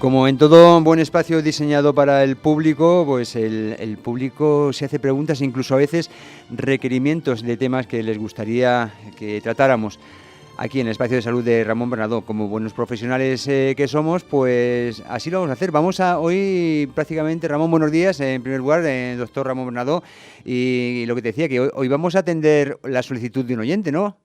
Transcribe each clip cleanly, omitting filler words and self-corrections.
Como en todo buen espacio diseñado para el público, pues el público se hace preguntas e incluso a veces requerimientos de temas que les gustaría que tratáramos aquí en el espacio de salud de Ramón Bernadó. Como buenos profesionales que somos, pues así lo vamos a hacer. Vamos a hoy prácticamente, Ramón, buenos días, en primer lugar, doctor Ramón Bernadó, y lo que te decía, que hoy vamos a atender la solicitud de un oyente, ¿no?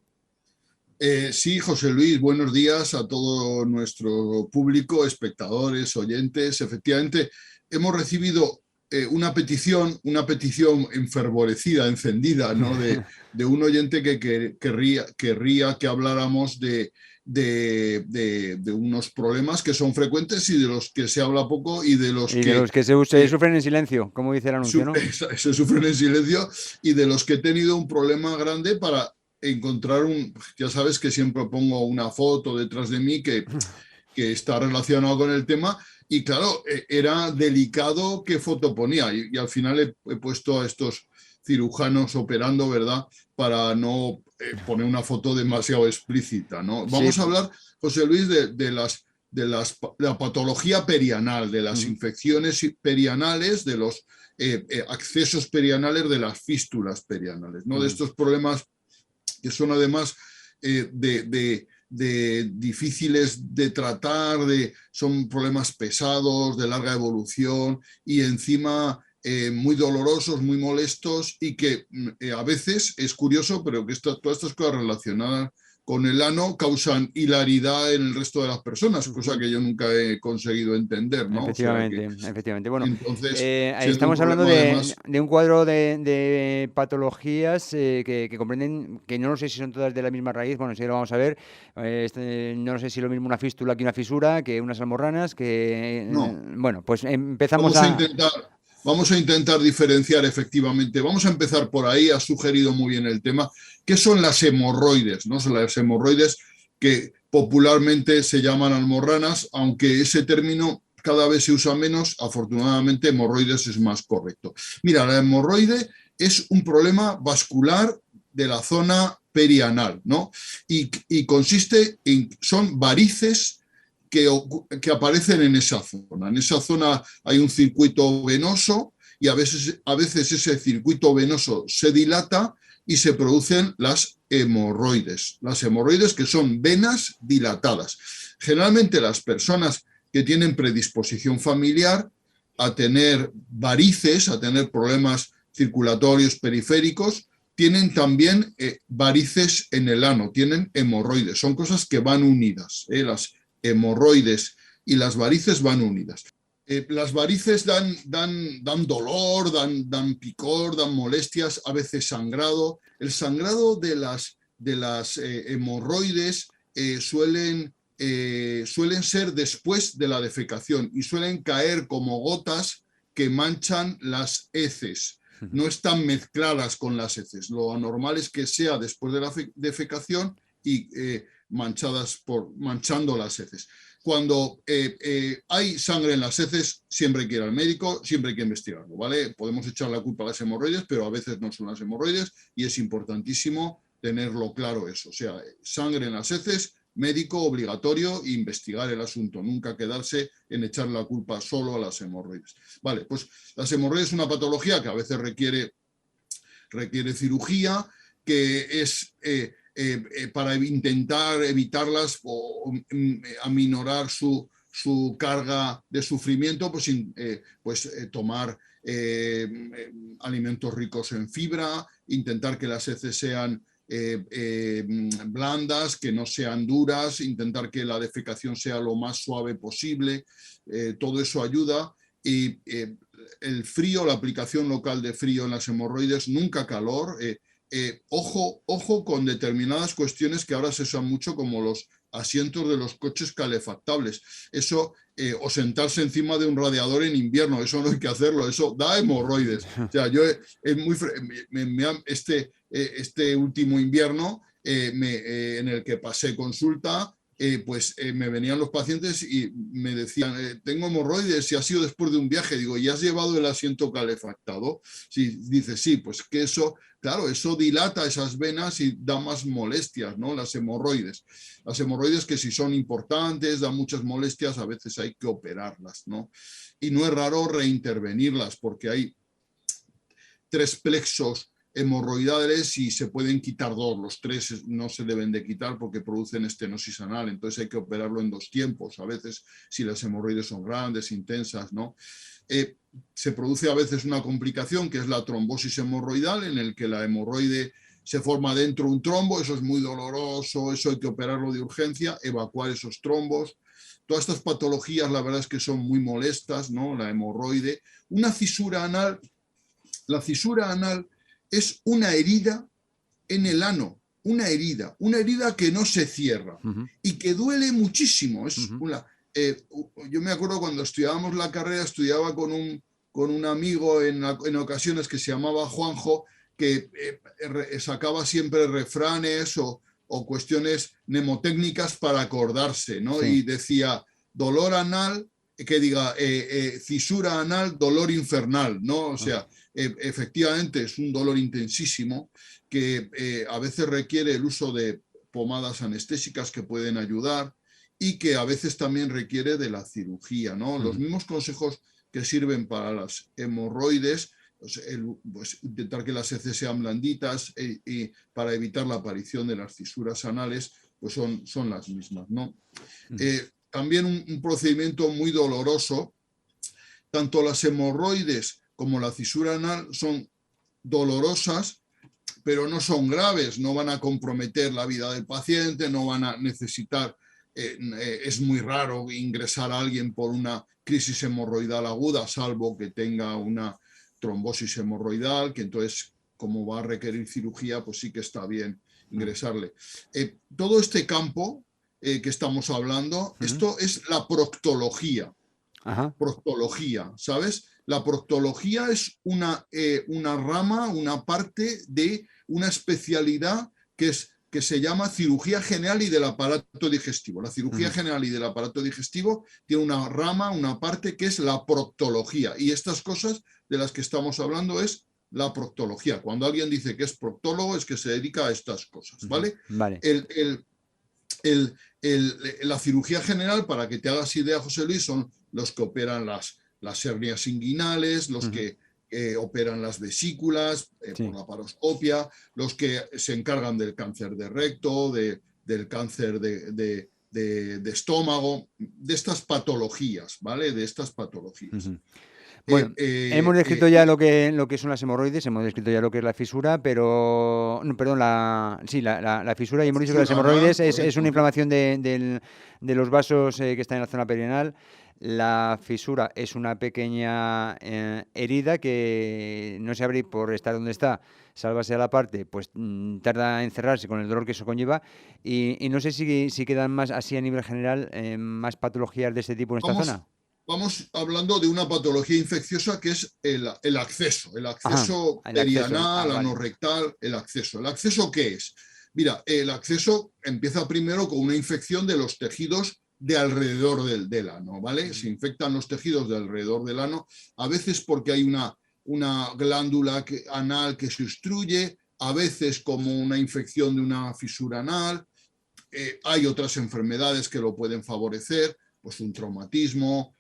Sí, José Luis, buenos días a todo nuestro público, espectadores, oyentes. Efectivamente, hemos recibido una petición enfervorecida, encendida, ¿no? de un oyente que querría que habláramos de unos problemas que son frecuentes y de los que se habla poco y de los Y de que los que se sufren en silencio, como dice el anuncio, ¿no? se sufren en silencio y de los que he tenido un problema grande para encontrar ya sabes que siempre pongo una foto detrás de mí que está relacionado con el tema y claro, era delicado qué foto ponía y al final he puesto a estos cirujanos operando, ¿verdad? Para no poner una foto demasiado explícita, ¿no? Sí. Vamos a hablar, José Luis, de la patología perianal, de las Uh-huh. infecciones perianales, de los accesos perianales, de las fístulas perianales, ¿no? De Uh-huh. estos problemas que son además de difíciles de tratar, son problemas pesados, de larga evolución y encima muy dolorosos, muy molestos y que a veces es curioso, pero que todas estas cosas relacionadas con el ano causan hilaridad en el resto de las personas, cosa Uh-huh. que yo nunca he conseguido entender, ¿no? O sea que Efectivamente. Bueno, entonces, ahí siendo un estamos hablando problema además. de un cuadro de patologías que comprenden, que no sé si son todas de la misma raíz, bueno, sí lo vamos a ver. No sé si lo mismo una fístula que una fisura, que unas almorranas, No, bueno, pues empezamos Vamos a a... intentar, vamos a intentar diferenciar efectivamente. Vamos a empezar por ahí, has sugerido muy bien el tema. ¿Qué son las hemorroides? ¿No? Son las hemorroides que popularmente se llaman almorranas, aunque ese término cada vez se usa menos, afortunadamente hemorroides es más correcto. Mira, la hemorroide es un problema vascular de la zona perianal, ¿no? Y consiste en, son varices que aparecen en esa zona. En esa zona hay un circuito venoso y a veces ese circuito venoso se dilata y se producen las hemorroides que son venas dilatadas. Generalmente las personas que tienen predisposición familiar a tener varices, a tener problemas circulatorios periféricos, tienen también varices en el ano, tienen hemorroides, son cosas que van unidas. Las hemorroides y las varices van unidas. Las varices dan dolor, dan picor, dan molestias, a veces sangrado. El sangrado de las hemorroides suelen ser después de la defecación y suelen caer como gotas que manchan las heces. No están mezcladas con las heces. Lo normal es que sea después de la defecación y manchando las heces. Cuando hay sangre en las heces, siempre hay que ir al médico, siempre hay que investigarlo, ¿vale? Podemos echar la culpa a las hemorroides, pero a veces no son las hemorroides y es importantísimo tenerlo claro eso. O sea, sangre en las heces, médico obligatorio e investigar el asunto, nunca quedarse en echar la culpa solo a las hemorroides. Vale, pues las hemorroides es una patología que a veces requiere cirugía, que es para intentar evitarlas o aminorar su carga de sufrimiento, pues tomar alimentos ricos en fibra, intentar que las heces sean blandas, que no sean duras, intentar que la defecación sea lo más suave posible, todo eso ayuda. Y el frío, la aplicación local de frío en las hemorroides, nunca calor. Ojo con determinadas cuestiones que ahora se usan mucho, como los asientos de los coches calefactables. Eso, o sentarse encima de un radiador en invierno, eso no hay que hacerlo, eso da hemorroides. O sea, yo este último invierno en el que pasé consulta, me venían los pacientes y me decían, tengo hemorroides y ha sido después de un viaje. Digo, ¿y has llevado el asiento calefactado? Sí, dice, sí, pues que eso, claro, eso dilata esas venas y da más molestias, ¿no? Las hemorroides. Las hemorroides que si son importantes, dan muchas molestias, a veces hay que operarlas, ¿no? Y no es raro reintervenirlas porque hay 3 plexos hemorroidales y se pueden quitar 2, los 3 no se deben de quitar porque producen estenosis anal, entonces hay que operarlo en 2 tiempos, a veces si las hemorroides son grandes, intensas, ¿no? Se produce a veces una complicación que es la trombosis hemorroidal, en el que la hemorroide se forma dentro un trombo, eso es muy doloroso, eso hay que operarlo de urgencia, evacuar esos trombos. Todas estas patologías la verdad es que son muy molestas, ¿no? La hemorroide, una fisura anal. La fisura anal es una herida en el ano, una herida que no se cierra y que duele muchísimo. Yo me acuerdo cuando estudiábamos la carrera, estudiaba con un amigo en ocasiones que se llamaba Juanjo, que sacaba siempre refranes o cuestiones mnemotécnicas para acordarse, ¿no? Sí. Y decía, dolor anal, que diga fisura anal, dolor infernal, ¿no? O sea, efectivamente es un dolor intensísimo que a veces requiere el uso de pomadas anestésicas que pueden ayudar y que a veces también requiere de la cirugía, ¿no? Los mismos consejos que sirven para las hemorroides, pues, intentar que las heces sean blanditas y para evitar la aparición de las fisuras anales, pues son las mismas, ¿no? También un procedimiento muy doloroso. Tanto las hemorroides como la fisura anal son dolorosas, pero no son graves, no van a comprometer la vida del paciente, no van a necesitar, es muy raro ingresar a alguien por una crisis hemorroidal aguda, salvo que tenga una trombosis hemorroidal, que entonces, como va a requerir cirugía, pues sí que está bien ingresarle. Todo este campo que estamos hablando, esto es la proctología. Proctología, ¿sabes? La proctología es una rama, una parte de una especialidad que se llama cirugía general y del aparato digestivo. La cirugía general y del aparato digestivo tiene una rama, una parte que es la proctología. Y estas cosas de las que estamos hablando es la proctología. Cuando alguien dice que es proctólogo es que se dedica a estas cosas, ¿vale? Vale. La cirugía general, para que te hagas idea, José Luis, son los que operan las hernias inguinales, los que operan las vesículas por la paroscopia, los que se encargan del cáncer de recto, del cáncer de estómago, de estas patologías, ¿vale? De estas patologías. Bueno, hemos descrito ya lo que son las hemorroides, hemos descrito ya lo que es la fisura, pero... No, perdón, la fisura, y hemos dicho que las hemorroides es una inflamación de los vasos que están en la zona perineal. La fisura es una pequeña herida que no se abre por estar donde está, sálvase a la parte, pues tarda en cerrarse con el dolor que eso conlleva. Y no sé si quedan más, así a nivel general, más patologías de este tipo en esta zona. Vamos hablando de una patología infecciosa que es el acceso perianal, anorrectal, el acceso. ¿El acceso qué es? Mira, el acceso empieza primero con una infección de los tejidos de alrededor del ano, ¿vale? Se infectan los tejidos de alrededor del ano, a veces porque hay una glándula anal que se obstruye, a veces como una infección de una fisura anal. Hay otras enfermedades que lo pueden favorecer, pues un traumatismo.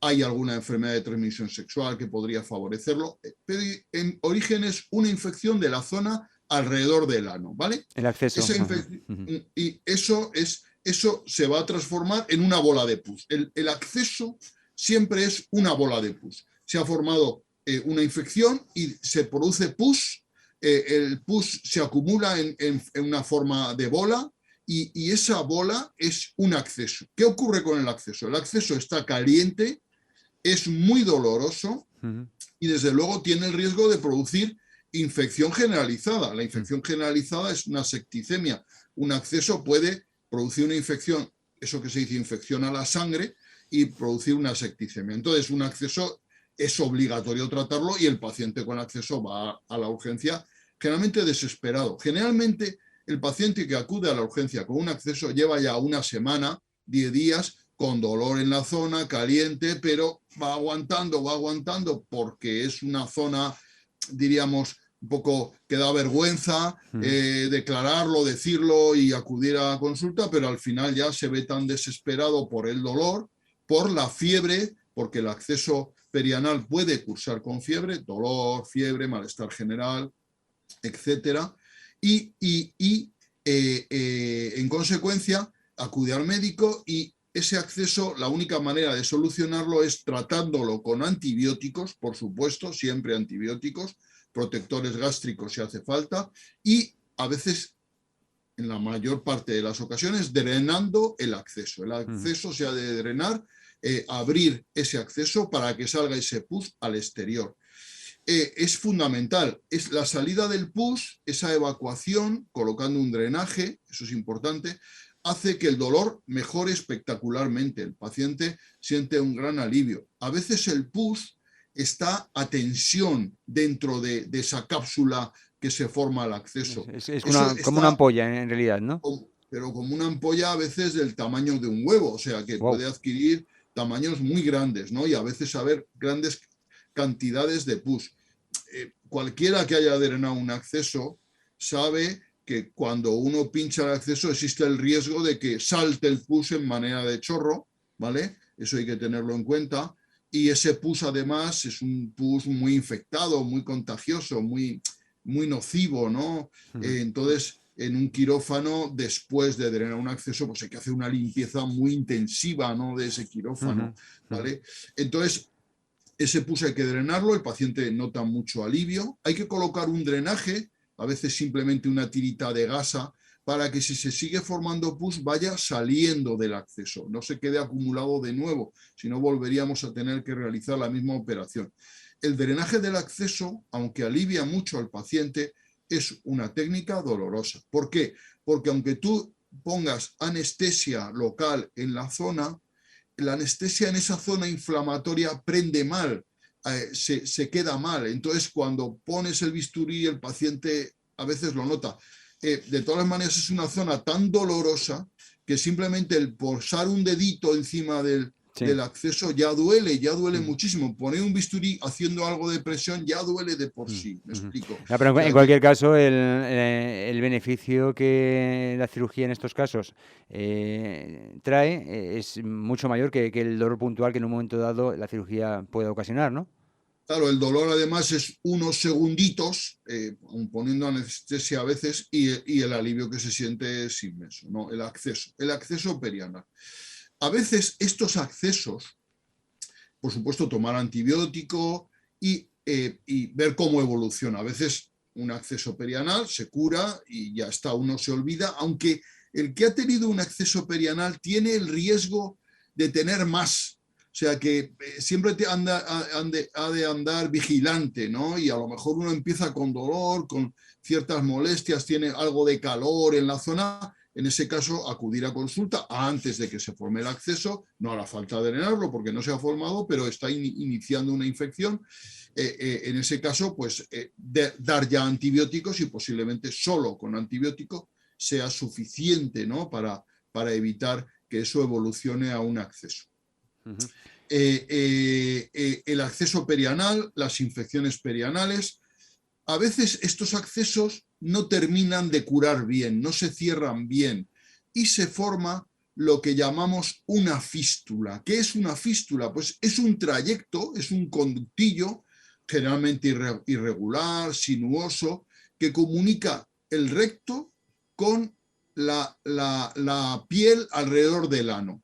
Hay alguna enfermedad de transmisión sexual que podría favorecerlo, pero en origen es una infección de la zona alrededor del ano, ¿vale? El acceso. Y eso se va a transformar en una bola de pus. El acceso siempre es una bola de pus. Se ha formado una infección y se produce pus. El pus se acumula en una forma de bola y esa bola es un acceso. ¿Qué ocurre con el acceso? El acceso está caliente, es muy doloroso y desde luego tiene el riesgo de producir infección generalizada. La infección generalizada es una septicemia. Un acceso puede producir una infección, eso que se dice infección a la sangre, y producir una septicemia. Entonces, un acceso es obligatorio tratarlo y el paciente con acceso va a la urgencia, generalmente desesperado. Generalmente El paciente que acude a la urgencia con un acceso lleva ya una semana, 10 días, con dolor en la zona, caliente, pero va aguantando porque es una zona, diríamos, un poco que da vergüenza declararlo, decirlo y acudir a la consulta, pero al final ya se ve tan desesperado por el dolor, por la fiebre, porque el acceso perianal puede cursar con fiebre, dolor, fiebre, malestar general, etcétera, en consecuencia acude al médico y ese acceso, la única manera de solucionarlo es tratándolo con antibióticos, por supuesto, siempre antibióticos, protectores gástricos si hace falta, y a veces, en la mayor parte de las ocasiones, drenando el acceso. El acceso se ha de drenar, abrir ese acceso para que salga ese pus al exterior. Es fundamental, es la salida del pus, esa evacuación, colocando un drenaje, eso es importante, hace que el dolor mejore espectacularmente. El paciente siente un gran alivio. A veces el pus está a tensión dentro de esa cápsula que se forma al acceso. Es como una ampolla en realidad, ¿no? Pero como una ampolla a veces del tamaño de un huevo, o sea que puede adquirir tamaños muy grandes, ¿no? Y a veces haber grandes cantidades de pus. Cualquiera que haya drenado un acceso sabe que cuando uno pincha el acceso existe el riesgo de que salte el pus en manera de chorro, ¿vale? Eso hay que tenerlo en cuenta. Y ese pus además es un pus muy infectado, muy contagioso, muy nocivo, ¿no? Entonces, en un quirófano, después de drenar un acceso, pues hay que hacer una limpieza muy intensiva, ¿no? De ese quirófano, ¿vale? Entonces, ese pus hay que drenarlo, el paciente nota mucho alivio. Hay que colocar un drenaje, a veces simplemente una tirita de gasa, para que si se sigue formando pus vaya saliendo del acceso, no se quede acumulado de nuevo, si no volveríamos a tener que realizar la misma operación. El drenaje del acceso, aunque alivia mucho al paciente, es una técnica dolorosa. ¿Por qué? Porque aunque tú pongas anestesia local en la zona, la anestesia en esa zona inflamatoria prende mal, se queda mal. Entonces, cuando pones el bisturí, el paciente a veces lo nota. De todas maneras, es una zona tan dolorosa que simplemente el posar un dedito encima del acceso ya duele muchísimo. Poner un bisturí haciendo algo de presión ya duele de por sí, ¿me explico? No, pero O sea, en cualquier caso, el beneficio que la cirugía en estos casos trae es mucho mayor que el dolor puntual que en un momento dado la cirugía puede ocasionar, ¿no? Claro, el dolor además es unos segunditos, poniendo anestesia a veces, y el alivio que se siente es inmenso, ¿no? El acceso perianal. A veces estos accesos, por supuesto, tomar antibiótico y ver cómo evoluciona. A veces un acceso perianal se cura y ya está, uno se olvida, aunque el que ha tenido un acceso perianal tiene el riesgo de tener más. O sea que siempre ha de andar vigilante, ¿no? Y a lo mejor uno empieza con dolor, con ciertas molestias, tiene algo de calor en la zona. En ese caso, acudir a consulta antes de que se forme el acceso. No hará falta drenarlo porque no se ha formado, pero está iniciando una infección. En ese caso, pues dar ya antibióticos y posiblemente solo con antibiótico sea suficiente, ¿no? para evitar que eso evolucione a un acceso. El acceso perianal, las infecciones perianales, a veces estos accesos no terminan de curar bien, no se cierran bien y se forma lo que llamamos una fístula. ¿Qué es una fístula? Pues es un trayecto, es un conductillo generalmente irregular, sinuoso, que comunica el recto con la piel alrededor del ano.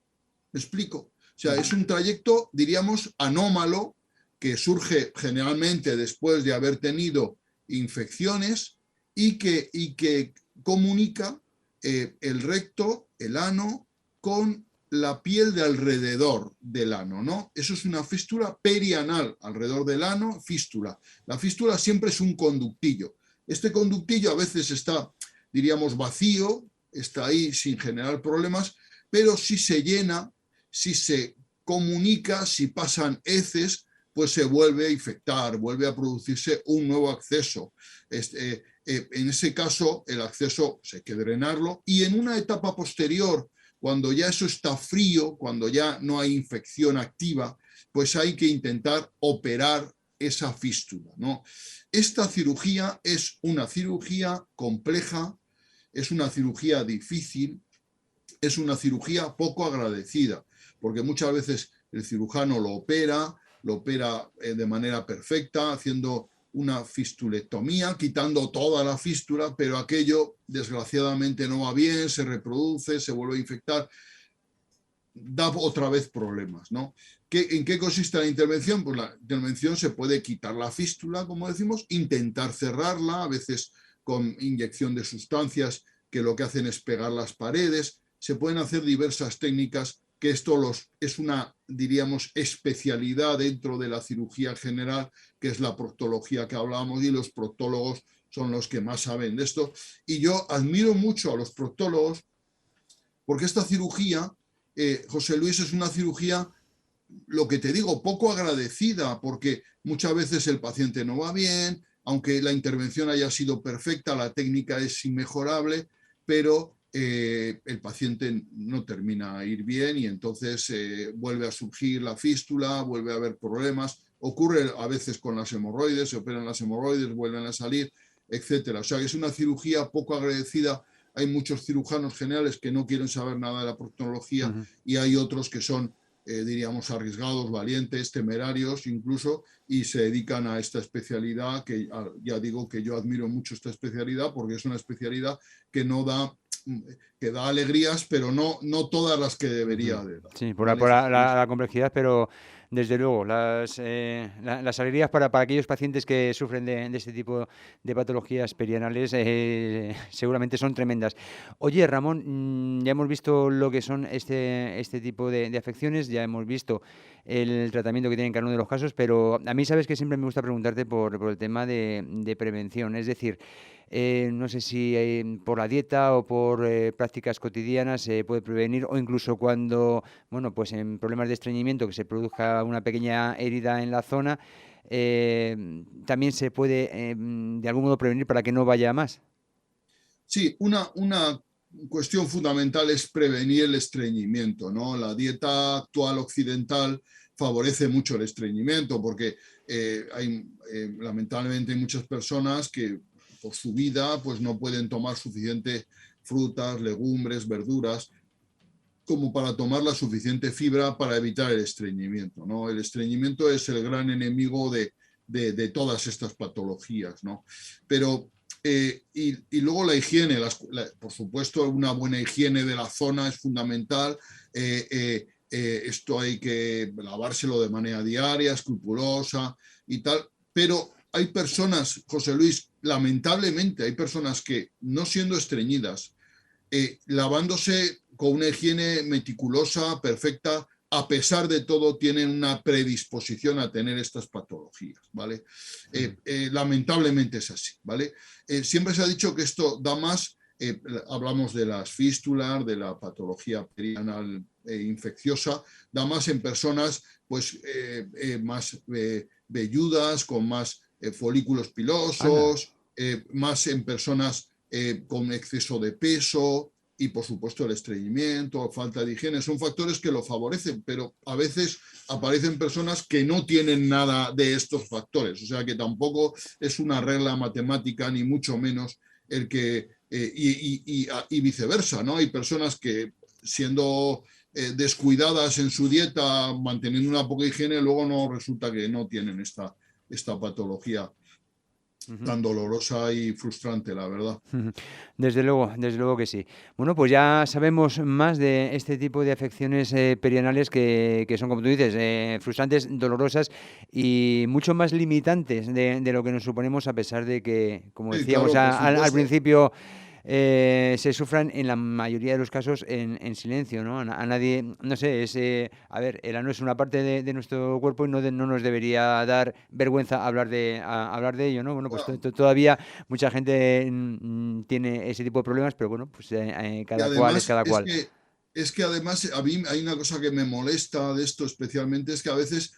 ¿Me explico? O sea, es un trayecto, diríamos, anómalo, que surge generalmente después de haber tenido infecciones y que comunica el recto, el ano, con la piel de alrededor del ano, ¿no? Eso es una fístula perianal, alrededor del ano, fístula. La fístula siempre es un conductillo. Este conductillo a veces está, diríamos, vacío, está ahí sin generar problemas, pero si se llena, si se comunica, si pasan heces, pues se vuelve a infectar, vuelve a producirse un nuevo acceso. en ese caso el acceso hay que drenarlo, y en una etapa posterior, cuando ya eso está frío, cuando ya no hay infección activa, pues hay que intentar operar esa fístula, ¿no? Esta cirugía es una cirugía compleja, es una cirugía difícil, es una cirugía poco agradecida, porque muchas veces el cirujano lo opera de manera perfecta, haciendo una fistulectomía, quitando toda la fístula, pero aquello desgraciadamente no va bien, se reproduce, se vuelve a infectar, da otra vez problemas, ¿no? ¿En qué consiste la intervención? Pues la intervención se puede quitar la fístula, como decimos, intentar cerrarla, a veces con inyección de sustancias que lo que hacen es pegar las paredes. Se pueden hacer diversas técnicas, que esto es una, diríamos, especialidad dentro de la cirugía general, que es la proctología que hablábamos, y los proctólogos son los que más saben de esto. Y yo admiro mucho a los proctólogos, porque esta cirugía, José Luis, es una cirugía, lo que te digo, poco agradecida, porque muchas veces el paciente no va bien, aunque la intervención haya sido perfecta, la técnica es inmejorable, pero el paciente no termina a ir bien, y entonces vuelve a surgir la fístula, vuelve a haber problemas. Ocurre a veces con las hemorroides, se operan las hemorroides, vuelven a salir, etcétera. O sea, que es una cirugía poco agradecida. Hay muchos cirujanos generales que no quieren saber nada de la proctología, y hay otros que son, diríamos, arriesgados, valientes, temerarios incluso, y se dedican a esta especialidad, que ya digo que yo admiro mucho esta especialidad, porque es una especialidad que que da alegrías, pero no todas las que debería de dar. Sí, ¿Vale? por la complejidad, pero desde luego las alegrías para aquellos pacientes que sufren de este tipo de patologías perianales seguramente son tremendas. Oye, Ramón, ya hemos visto lo que son este tipo de afecciones, ya hemos visto el tratamiento que tienen cada uno de los casos, pero a mí sabes que siempre me gusta preguntarte por el tema de prevención, es decir, no sé si por la dieta o por prácticas cotidianas se puede prevenir, o incluso cuando, bueno, pues en problemas de estreñimiento, que se produzca una pequeña herida en la zona, también se puede de algún modo prevenir para que no vaya a más. Sí, una cuestión fundamental es prevenir el estreñimiento, ¿no? La dieta actual occidental favorece mucho el estreñimiento, porque lamentablemente hay muchas personas que por su vida pues no pueden tomar suficiente frutas, legumbres, verduras, como para tomar la suficiente fibra para evitar el estreñimiento, ¿no? El estreñimiento es el gran enemigo de todas estas patologías, ¿no? Pero, y luego la higiene, por supuesto, una buena higiene de la zona es fundamental. Esto hay que lavárselo de manera diaria, escrupulosa y tal, pero hay personas, José Luis, lamentablemente hay personas que, no siendo estreñidas, lavándose con una higiene meticulosa, perfecta, a pesar de todo tienen una predisposición a tener estas patologías, ¿vale? Lamentablemente es así, ¿vale? Siempre se ha dicho que esto da más, hablamos de las fístulas, de la patología perianal infecciosa, da más en personas pues más velludas, con más folículos pilosos, más en personas con exceso de peso, y por supuesto el estreñimiento, falta de higiene, son factores que lo favorecen, pero a veces aparecen personas que no tienen nada de estos factores, o sea que tampoco es una regla matemática, ni mucho menos el que, y viceversa, ¿no? Hay personas que, siendo descuidadas en su dieta, manteniendo una poca higiene, luego no resulta que no tienen esta patología tan dolorosa y frustrante, la verdad. Desde luego que sí. Bueno, pues ya sabemos más de este tipo de afecciones perianales que son, como tú dices, frustrantes, dolorosas y mucho más limitantes de lo que nos suponemos, a pesar de que, como Sí, decíamos claro, por al supuesto. principio, se sufran en la mayoría de los casos en silencio, ¿no? A nadie, no sé, a ver, el ano es una parte de nuestro cuerpo y no nos debería dar vergüenza hablar de ello, ¿no? Bueno, pues Bueno, todavía mucha gente tiene ese tipo de problemas, pero bueno, pues y cada cual es además cada cual. es que además a mí hay una cosa que me molesta de esto especialmente, es que a veces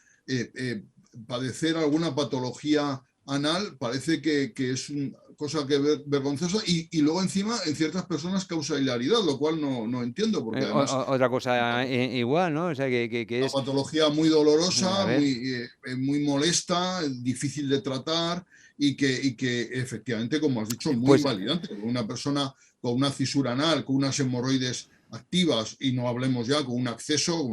padecer alguna patología anal parece que es cosa que vergonzosa, y luego encima en ciertas personas causa hilaridad, lo cual no entiendo, porque además Otra cosa igual, ¿no? O sea, que una es... patología muy A dolorosa, ver. muy molesta, difícil de tratar y que efectivamente, como has dicho, muy Pues invalidante. Una persona con una fisura anal, con unas hemorroides activas y no hablemos ya con un acceso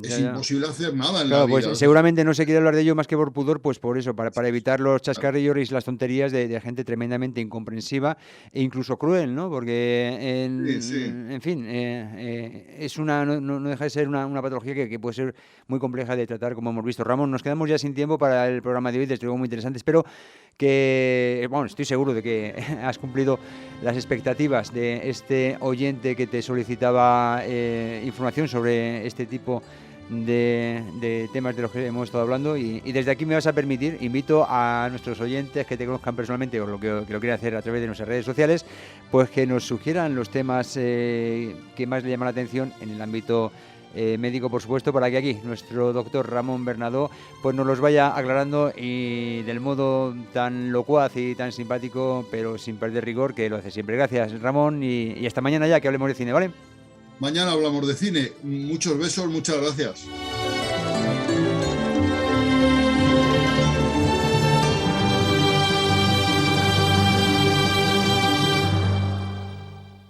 es ya. imposible hacer nada en la Claro, pues vida. seguramente no se quiere hablar de ello más que por pudor, pues por eso, para evitar los chascarrillos y las tonterías de gente tremendamente incomprensiva e incluso cruel, ¿no? Porque, Sí, sí. en fin, es no deja de ser una patología que puede ser muy compleja de tratar, como hemos visto. Ramón, nos quedamos ya sin tiempo para el programa de hoy, desde luego muy interesante. Espero que, bueno, estoy seguro de que has cumplido las expectativas de este oyente que te solicitaba información sobre este tipo de temas de los que hemos estado hablando, y desde aquí me vas a permitir, invito a nuestros oyentes que te conozcan personalmente o que lo quieran hacer a través de nuestras redes sociales, pues que nos sugieran los temas que más le llaman la atención en el ámbito médico, por supuesto, para que aquí nuestro doctor Ramón Bernadó pues nos los vaya aclarando, y del modo tan locuaz y tan simpático, pero sin perder rigor, que lo hace siempre. Gracias, Ramón, y hasta mañana ya, que hablemos de cine, ¿vale? Mañana hablamos de cine. Muchos besos, muchas gracias.